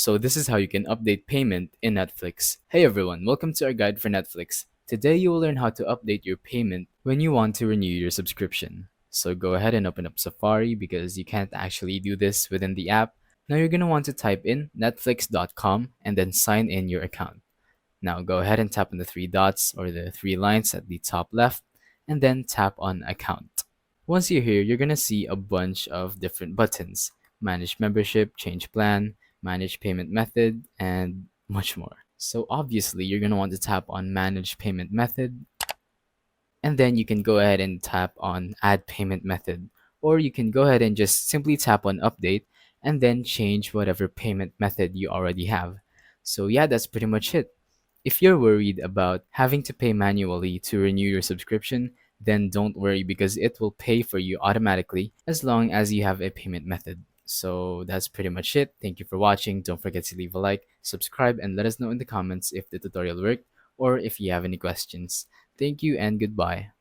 So this is how you can update payment in Netflix. Hey everyone, welcome to our guide for Netflix. Today you will learn how to update your payment when you want to renew your subscription. So go ahead and open up Safari because you can't actually do this within the app. Now you're going to want to type in netflix.com and then sign in your account. Now go ahead and tap on the three dots or the three lines at the top left and then tap on account. Once you're here, you're going to see a bunch of different buttons: manage membership, change plan, manage payment method, and much more. So obviously, you're going to want to tap on manage payment method, and then you can go ahead and tap on add payment method, or you can go ahead and just simply tap on update and then change whatever payment method you already have. So yeah, that's pretty much it. If you're worried about having to pay manually to renew your subscription, then don't worry because it will pay for you automatically as long as you have a payment method. So that's pretty much it. Thank you for watching. Don't forget to leave a like, subscribe, and let us know in the comments if the tutorial worked or if you have any questions. Thank you and goodbye.